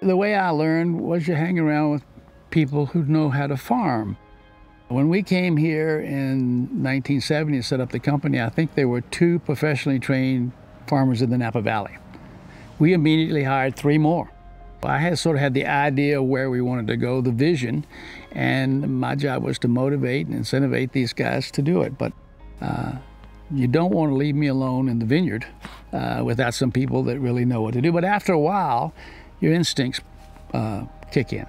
The way I learned was you hang around with people who know how to farm. When we came here in 1970 and set up the company, I think there were 2 professionally trained farmers in the Napa Valley. We immediately hired 3 more. I had sort of had the idea of where we wanted to go, the vision, and my job was to motivate and incentivize these guys to do it. But you don't want to leave me alone in the vineyard without some people that really know what to do. But after a while, your instincts kick in.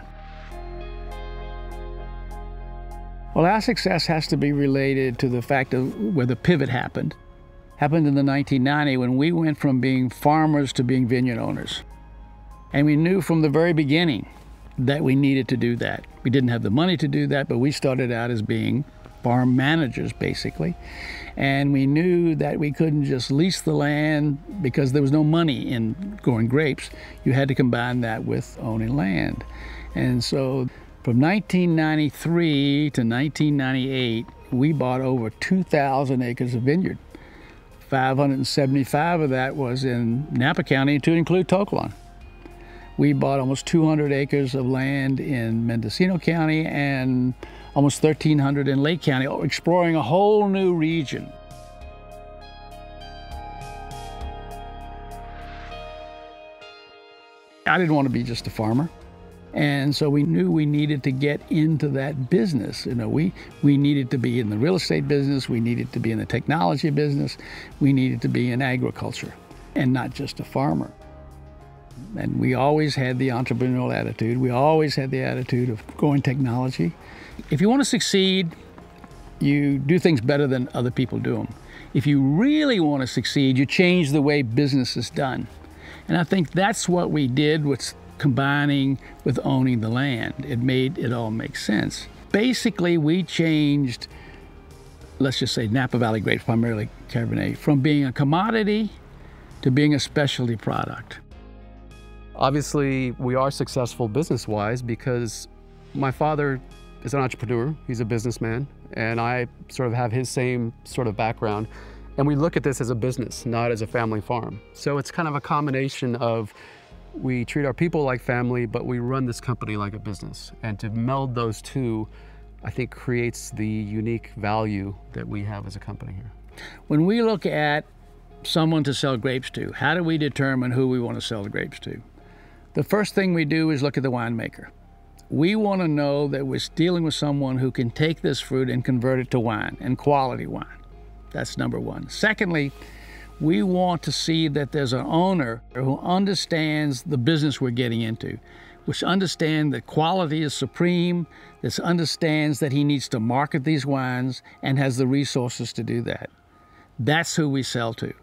Well, our success has to be related to the fact of where the pivot happened. Happened in the 1990 when we went from being farmers to being vineyard owners. And we knew from the very beginning that we needed to do that. We didn't have the money to do that, but we started out as being farm managers, basically. And we knew that we couldn't just lease the land because there was no money in growing grapes. You had to combine that with owning land. And so from 1993 to 1998, we bought over 2,000 acres of vineyard. 575 of that was in Napa County, to include To Kalon. We bought almost 200 acres of land in Mendocino County and almost 1,300 in Lake County, exploring a whole new region. I didn't want to be just a farmer. And so we knew we needed to get into that business. You know, we needed to be in the real estate business, we needed to be in the technology business, we needed to be in agriculture, and not just a farmer. And we always had the entrepreneurial attitude. We always had the attitude of growing technology. If you want to succeed, you do things better than other people do them. If you really want to succeed, you change the way business is done. And I think that's what we did with combining with owning the land. It made it all make sense. Basically, we changed, let's just say Napa Valley grapes, primarily Cabernet, from being a commodity to being a specialty product. Obviously, we are successful business-wise because my father is an entrepreneur, he's a businessman, and I sort of have his same sort of background. And we look at this as a business, not as a family farm. So it's kind of a combination of we treat our people like family, but we run this company like a business. And to meld those two, I think creates the unique value that we have as a company here. When we look at someone to sell grapes to, how do we determine who we want to sell the grapes to? The first thing we do is look at the winemaker. We want to know that we're dealing with someone who can take this fruit and convert it to wine, and quality wine. That's number one. Secondly, we want to see that there's an owner who understands the business we're getting into, which understands that quality is supreme, that understands that he needs to market these wines and has the resources to do that. That's who we sell to.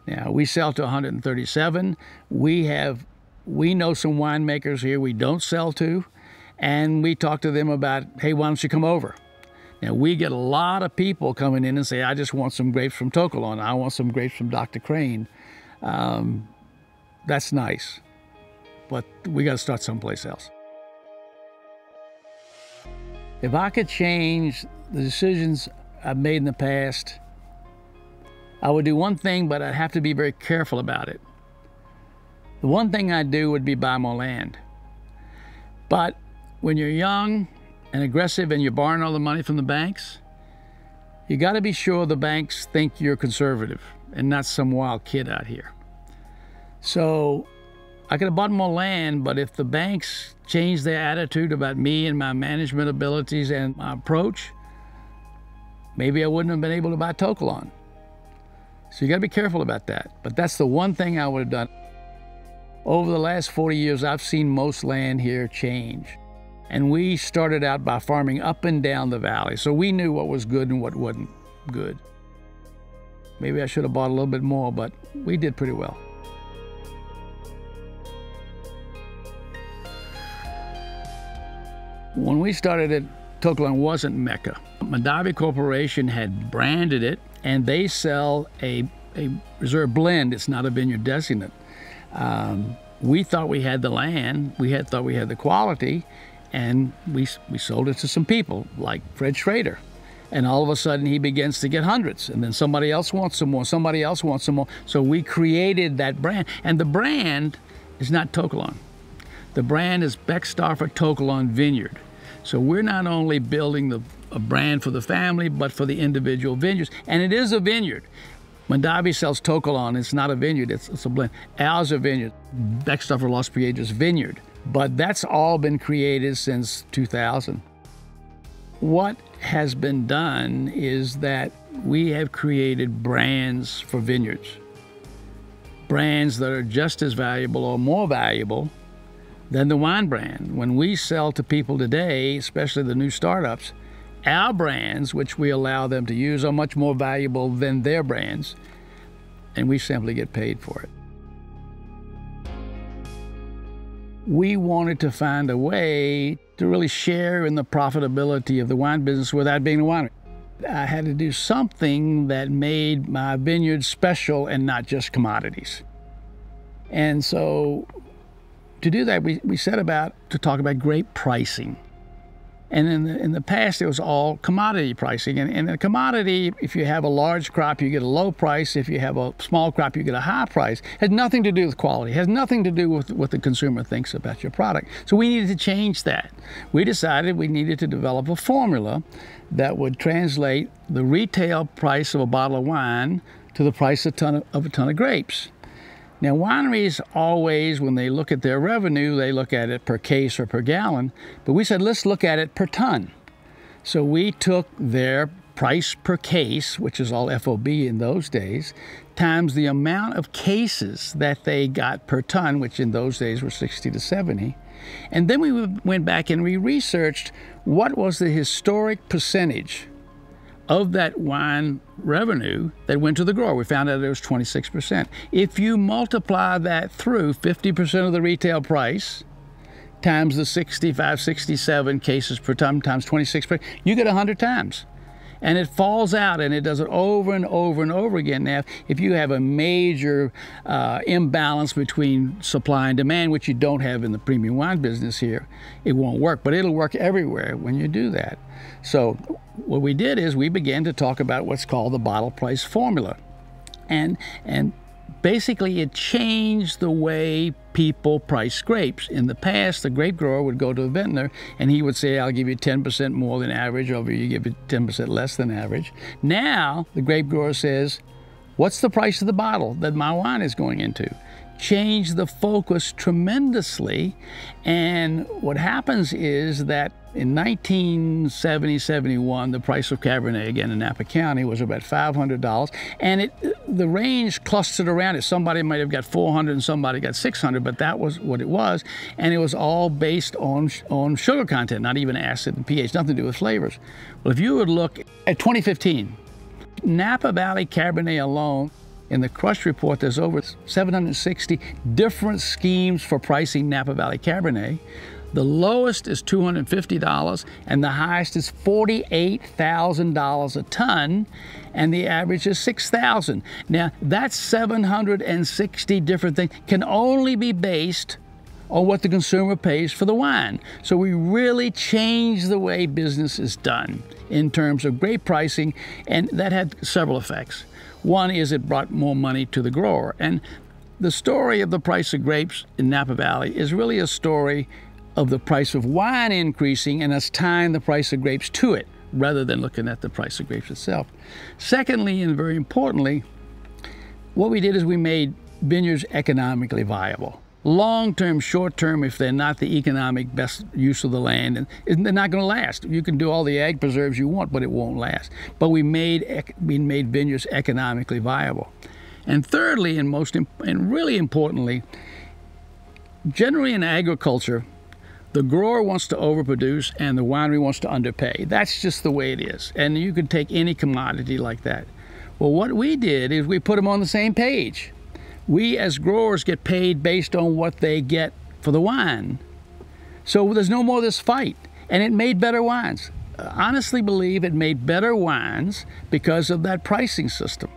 Now, we sell to 137. We know some winemakers here we don't sell to, and we talk to them about, hey, why don't you come over? Now, we get a lot of people coming in and say, I just want some grapes from To Kalon. I want some grapes from Dr. Crane. That's nice, but we got to start someplace else. If I could change the decisions I've made in the past, I would do one thing, but I'd have to be very careful about it. The one thing I'd do would be buy more land. But when you're young and aggressive and you're borrowing all the money from the banks, you got to be sure the banks think you're conservative and not some wild kid out here. So I could have bought more land, but if the banks changed their attitude about me and my management abilities and my approach, maybe I wouldn't have been able to buy To Kalon. So you got to be careful about that. But that's the one thing I would have done. Over the last 40 years, I've seen most land here change. And we started out by farming up and down the valley, so we knew what was good and what wasn't good. Maybe I should have bought a little bit more, but we did pretty well. When we started it, To Kalon wasn't Mecca. Mondavi Corporation had branded it, and they sell a reserve blend. It's not a vineyard designate. We thought we had the land, thought we had the quality, and we sold it to some people, like Fred Schrader. And all of a sudden, he begins to get hundreds, and then somebody else wants some more, somebody else wants some more. So we created that brand, and the brand is not To Kalon. The brand is Beckstoffer Tokelon Vineyard. So we're not only building a brand for the family, but for the individual vineyards. And it is a vineyard. When Dobby sells Tokelon, it's not a vineyard, it's a blend. Ours a vineyard. Beckstoffer Los Piedras Vineyard. But that's all been created since 2000. What has been done is that we have created brands for vineyards. Brands that are just as valuable or more valuable than the wine brand. When we sell to people today, especially the new startups, our brands, which we allow them to use, are much more valuable than their brands, and we simply get paid for it. We wanted to find a way to really share in the profitability of the wine business without being a winery. I had to do something that made my vineyards special and not just commodities. And so to do that, we set about to talk about grape pricing. And in the past, it was all commodity pricing. And in a commodity, if you have a large crop, you get a low price. If you have a small crop, you get a high price. It has nothing to do with quality. It has nothing to do with what the consumer thinks about your product. So we needed to change that. We decided we needed to develop a formula that would translate the retail price of a bottle of wine to the price of a ton of grapes. Now, wineries always, when they look at their revenue, they look at it per case or per gallon, but we said, let's look at it per ton. So we took their price per case, which is all FOB in those days, times the amount of cases that they got per ton, which in those days were 60 to 70. And then we went back and we researched what was the historic percentage of that wine revenue that went to the grower. We found out it was 26%. If you multiply that through 50% of the retail price times the 65, 67 cases per ton times 26%, you get 100 times. And it falls out, and it does it over and over and over again. Now, if you have a major imbalance between supply and demand, which you don't have in the premium wine business here, it won't work. But it'll work everywhere when you do that. So what we did is we began to talk about what's called the bottle price formula. And basically, it changed the way people price grapes. In the past, the grape grower would go to a vintner and he would say, I'll give you 10% more than average, or you give it 10% less than average. Now, the grape grower says, what's the price of the bottle that my wine is going into? Change the focus tremendously. And what happens is that in 1970-71, the price of Cabernet, again in Napa County, was about $500. And the range clustered around it. Somebody might have got 400 and somebody got 600, but that was what it was. And it was all based on sugar content, not even acid and pH, nothing to do with flavors. Well, if you would look at 2015, Napa Valley Cabernet alone, in the Crush report, there's over 760 different schemes for pricing Napa Valley Cabernet. The lowest is $250, and the highest is $48,000 a ton, and the average is $6,000. Now, that's 760 different things, can only be based on what the consumer pays for the wine. So we really changed the way business is done in terms of grape pricing, and that had several effects. One is it brought more money to the grower. And the story of the price of grapes in Napa Valley is really a story of the price of wine increasing and us tying the price of grapes to it, rather than looking at the price of grapes itself. Secondly, and very importantly, what we did is we made vineyards economically viable. Long-term, short-term, if they're not the economic best use of the land, and they're not going to last. You can do all the ag preserves you want, but it won't last. But we made vineyards economically viable. And thirdly, and really importantly, generally in agriculture, the grower wants to overproduce and the winery wants to underpay. That's just the way it is. And you could take any commodity like that. Well, what we did is we put them on the same page. We as growers get paid based on what they get for the wine. So there's no more of this fight. And it made better wines. I honestly believe it made better wines because of that pricing system.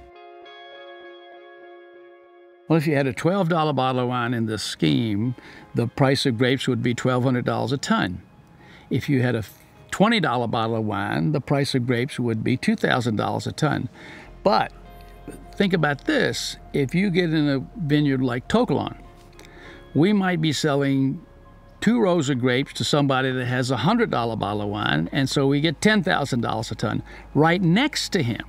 Well, if you had a $12 bottle of wine in this scheme, the price of grapes would be $1,200 a ton. If you had a $20 bottle of wine, the price of grapes would be $2,000 a ton. But think about this. If you get in a vineyard like Tokelon, we might be selling 2 rows of grapes to somebody that has a $100 bottle of wine, and so we get $10,000 a ton. Right next to him,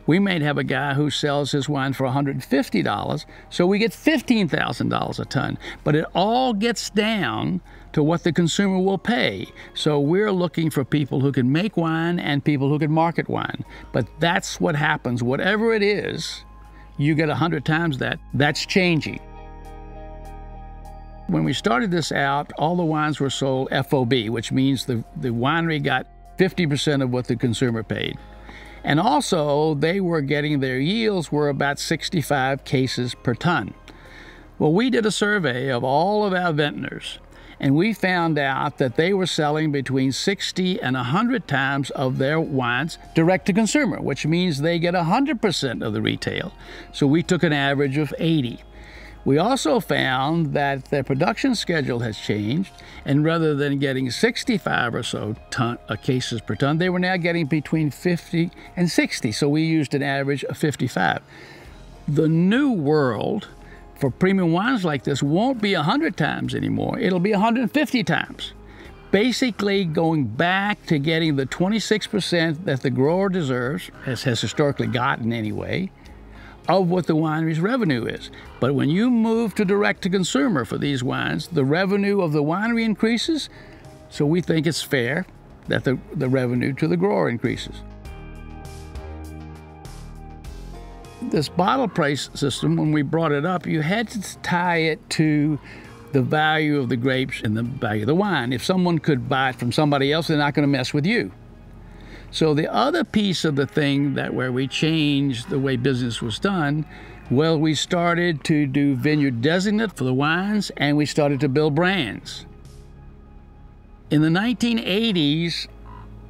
we may have a guy who sells his wine for $150, so we get $15,000 a ton. But it all gets down to what the consumer will pay. So we're looking for people who can make wine and people who can market wine. But that's what happens. Whatever it is, you get 100 times that. That's changing. When we started this out, all the wines were sold FOB, which means the winery got 50% of what the consumer paid. And also, they were getting, their yields were about 65 cases per ton. Well, we did a survey of all of our vintners, and we found out that they were selling between 60 and 100 times of their wines direct to consumer, which means they get 100% of the retail. So we took an average of 80. We also found that their production schedule has changed, and rather than getting 65 or so cases per ton, they were now getting between 50 and 60. So we used an average of 55. The new world for premium wines like this won't be 100 times anymore. It'll be 150 times. Basically going back to getting the 26% that the grower deserves, has historically gotten anyway, of what the winery's revenue is. But when you move to direct to consumer for these wines, the revenue of the winery increases, so we think it's fair that the revenue to the grower increases. This bottle price system, when we brought it up, you had to tie it to the value of the grapes and the value of the wine. If someone could buy it from somebody else, they're not going to mess with you. So the other piece of the thing that where we changed the way business was done, well, we started to do vineyard designate for the wines, and we started to build brands. In the 1980s,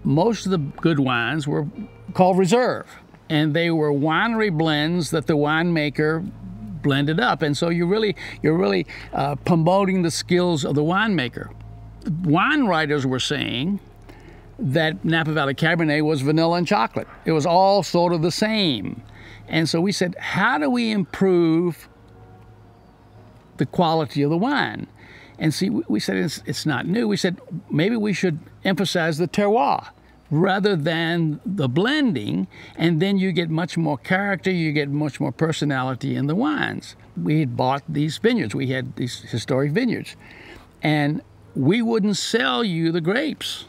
most of the good wines were called reserve, and they were winery blends that the winemaker blended up. And so you're really promoting the skills of the winemaker. Wine writers were saying that Napa Valley Cabernet was vanilla and chocolate. It was all sort of the same. And so we said, how do we improve the quality of the wine? And see, we said it's not new. We said maybe we should emphasize the terroir rather than the blending, and then you get much more character, you get much more personality in the wines. We had bought these vineyards. We had these historic vineyards. And we wouldn't sell you the grapes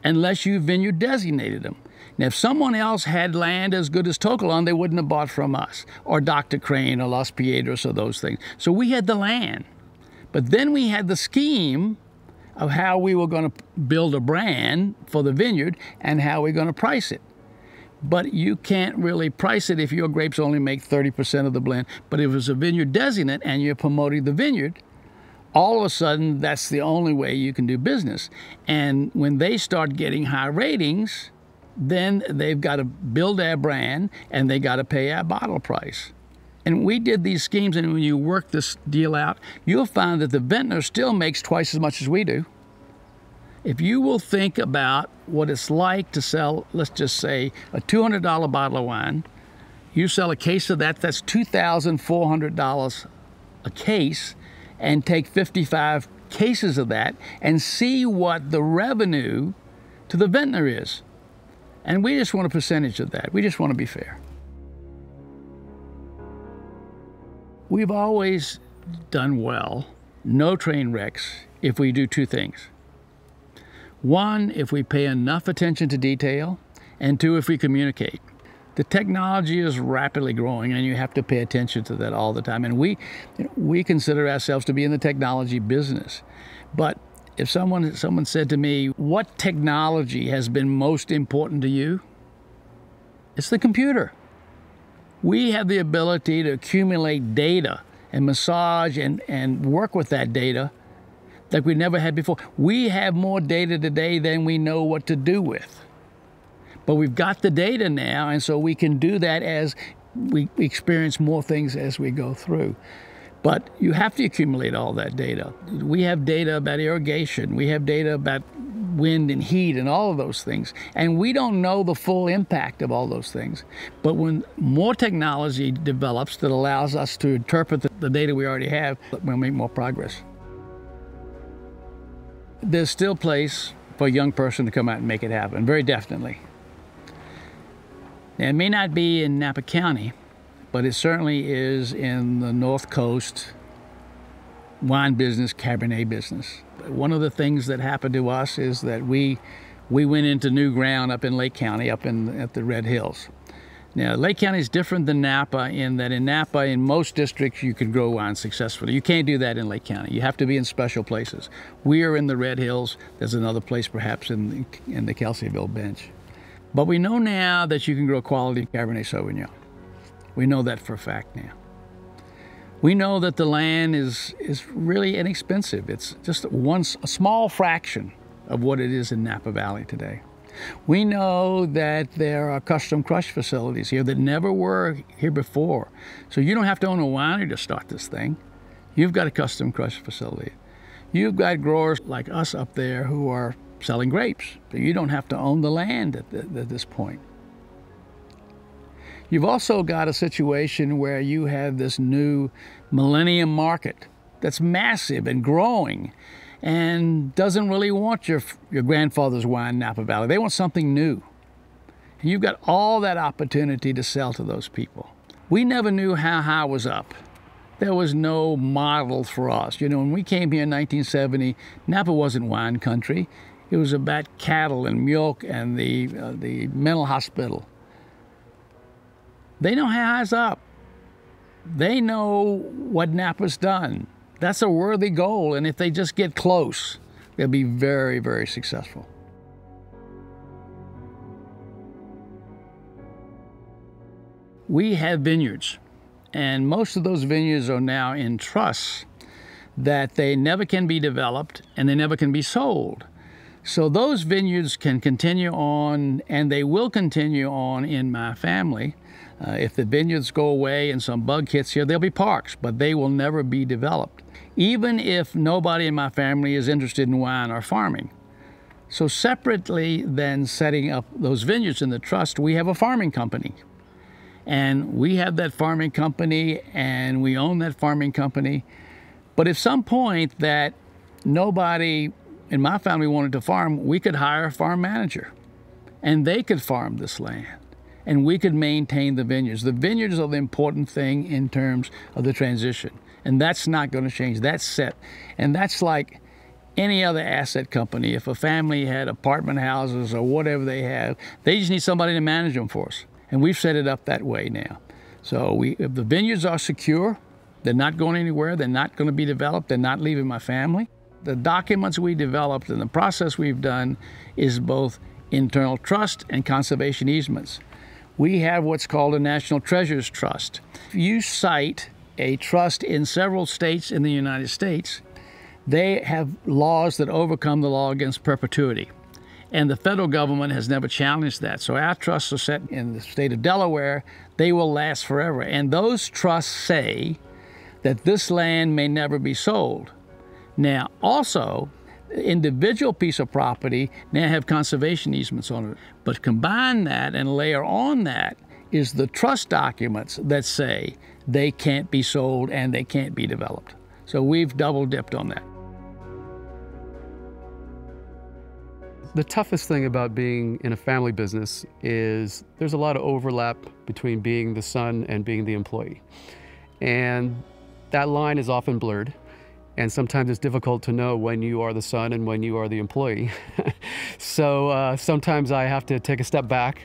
unless you vineyard designated them. Now, if someone else had land as good as Tocolon, they wouldn't have bought from us, or Dr. Crane, or Los Piedras, or those things. So we had the land. But then we had the scheme of how we were going to build a brand for the vineyard and how we're going to price it. But you can't really price it if your grapes only make 30% of the blend. But if it's a vineyard designate and you're promoting the vineyard, all of a sudden, that's the only way you can do business. And when they start getting high ratings, then they've got to build their brand and they got to pay our bottle price. And we did these schemes, and when you work this deal out, you'll find that the vintner still makes twice as much as we do. If you will think about what it's like to sell, let's just say, a $200 bottle of wine, you sell a case of that, that's $2,400 a case, and take 55 cases of that and see what the revenue to the vintner is. And we just want a percentage of that. We just want to be fair. We've always done well, no train wrecks, if we do two things. One, if we pay enough attention to detail, and two, if we communicate. The technology is rapidly growing, and you have to pay attention to that all the time. And we consider ourselves to be in the technology business. But if someone said to me, what technology has been most important to you? It's the computer. We have the ability to accumulate data and massage and work with that data like we never had before. We have more data today than we know what to do with. But we've got the data now, and so we can do that as we experience more things as we go through. But you have to accumulate all that data. We have data about irrigation. We have data about wind and heat and all of those things. And we don't know the full impact of all those things. But when more technology develops that allows us to interpret the data we already have, we'll make more progress. there's still place for a young person to come out and make it happen, very definitely. Now, it may not be in Napa County, but it certainly is in the North Coast wine business, Cabernet business. One of the things that happened to us is that we went into new ground up in Lake County, at the Red Hills. Now, Lake County is different than Napa in that in Napa, in most districts, you can grow wine successfully. You can't do that in Lake County. You have to be in special places. We are in the Red Hills. There's another place perhaps in the Kelseyville Bench. But we know now that you can grow quality Cabernet Sauvignon. We know that for a fact now. We know that the land is really inexpensive. It's just a small fraction of what it is in Napa Valley today. We know that there are custom crush facilities here that never were here before. So you don't have to own a winery to start this thing. You've got a custom crush facility. You've got growers like us up there who are selling grapes. So you don't have to own the land at this point. You've also got a situation where you have this new millennium market that's massive and growing and doesn't really want your grandfather's wine in Napa Valley. They want something new. And you've got all that opportunity to sell to those people. We never knew how high was up. There was no model for us. You know, when we came here in 1970, Napa wasn't wine country. It was about cattle and milk and the mental hospital. They know how high's up. They know what Napa's done. That's a worthy goal, and if they just get close, they'll be very, very successful. We have vineyards, and most of those vineyards are now in trusts that they never can be developed and they never can be sold. So those vineyards can continue on, and they will continue on in my family. If the vineyards go away and some bug hits here, there'll be parks, but they will never be developed, even if nobody in my family is interested in wine or farming. So separately than setting up those vineyards in the trust, we have a farming company. And we have that farming company, and we own that farming company. But at some point that nobody in my family wanted to farm, we could hire a farm manager, and they could farm this land. And we could maintain the vineyards. The vineyards are the important thing in terms of the transition. And that's not going to change. That's set. And that's like any other asset company. If a family had apartment houses or whatever they have, they just need somebody to manage them for us. And we've set it up that way now. So if the vineyards are secure, they're not going anywhere, they're not going to be developed, they're not leaving my family. The documents we developed and the process we've done is both internal trust and conservation easements. We have what's called a National Treasures Trust. If you cite a trust in several states in the United States, they have laws that overcome the law against perpetuity. And the federal government has never challenged that. So our trusts are set in the state of Delaware. They will last forever. And those trusts say that this land may never be sold. Now, also, individual piece of property now have conservation easements on it. But combine that and layer on that is the trust documents that say they can't be sold and they can't be developed. So we've double dipped on that. The toughest thing about being in a family business is there's a lot of overlap between being the son and being the employee. And that line is often blurred. And sometimes it's difficult to know when you are the son and when you are the employee. So sometimes I have to take a step back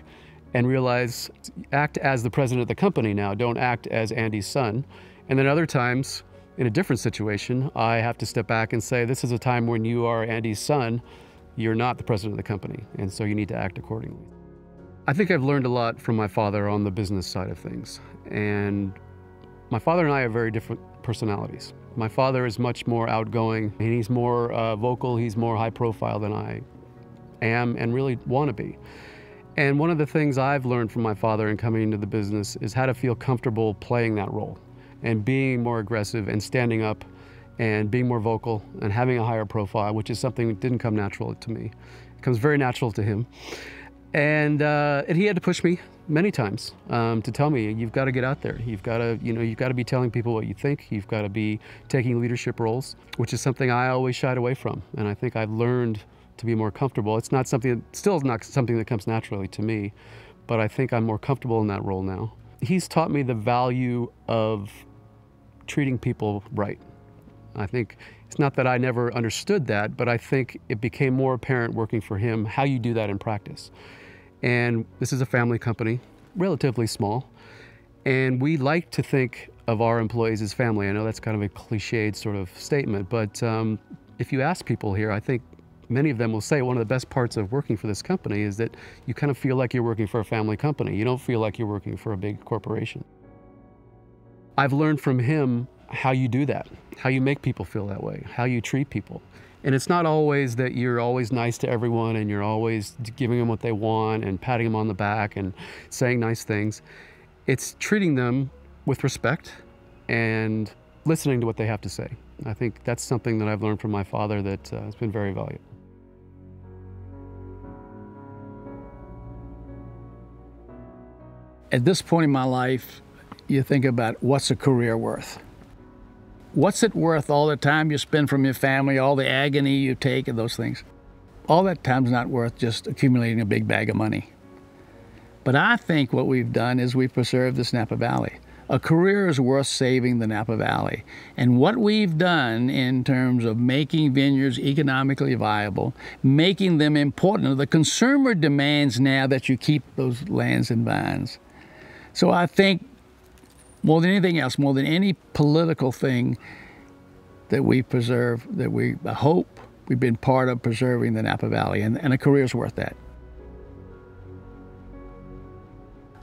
and realize, act as the president of the company now, don't act as Andy's son. And then other times, in a different situation, I have to step back and say, this is a time when you are Andy's son, you're not the president of the company, and so you need to act accordingly. I think I've learned a lot from my father on the business side of things. And my father and I have very different personalities. My father is much more outgoing, and he's more vocal, he's more high profile than I am and really want to be. And one of the things I've learned from my father in coming into the business is how to feel comfortable playing that role and being more aggressive and standing up and being more vocal and having a higher profile, which is something that didn't come natural to me. It comes very natural to him. And he had to push me many times to tell me, you've got to get out there. You've got to, you've got to be telling people what you think. You've got to be taking leadership roles, which is something I always shied away from. And I think I've learned to be more comfortable. It's not something, still not something that comes naturally to me, but I think I'm more comfortable in that role now. He's taught me the value of treating people right. I think it's not that I never understood that, but I think it became more apparent working for him how you do that in practice. And this is a family company, relatively small, and we like to think of our employees as family. I know that's kind of a cliched sort of statement, but if you ask people here, I think many of them will say one of the best parts of working for this company is that you kind of feel like you're working for a family company. You don't feel like you're working for a big corporation. I've learned from him how you do that, how you make people feel that way, how you treat people. And it's not always that you're always nice to everyone and you're always giving them what they want and patting them on the back and saying nice things. It's treating them with respect and listening to what they have to say. I think that's something that I've learned from my father that has been very valuable. At this point in my life, you think about what's a career worth? What's it worth, all the time you spend from your family, all the agony you take and those things? All that time's not worth just accumulating a big bag of money. But I think what we've done is we've preserved this Napa Valley. A career is worth saving the Napa Valley. And what we've done in terms of making vineyards economically viable, making them important, the consumer demands now that you keep those lands and vines. So I think more than anything else, more than any political thing that we preserve, I hope we've been part of preserving the Napa Valley, and a career's worth that.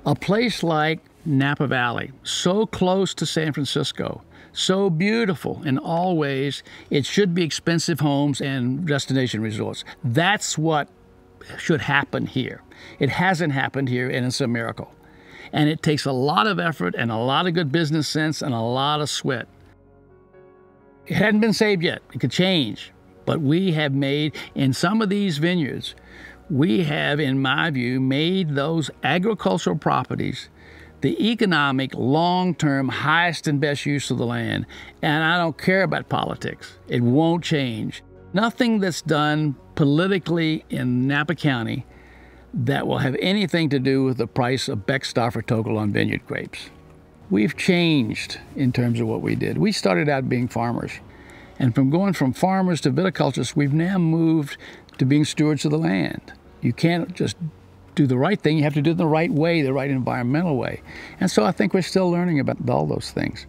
A place like Napa Valley, so close to San Francisco, so beautiful in all ways, it should be expensive homes and destination resorts. That's what should happen here. It hasn't happened here, and it's a miracle. And it takes a lot of effort and a lot of good business sense and a lot of sweat. It hadn't been saved yet. It could change. But we have made, in some of these vineyards, we have, in my view, made those agricultural properties the economic, long-term, highest and best use of the land. And I don't care about politics. It won't change. Nothing that's done politically in Napa County that will have anything to do with the price of Beckstoffer total on vineyard grapes. We've changed in terms of what we did. We started out being farmers. And from going from farmers to viticulturists, we've now moved to being stewards of the land. You can't just do the right thing. You have to do it the right way, the right environmental way. And so I think we're still learning about all those things.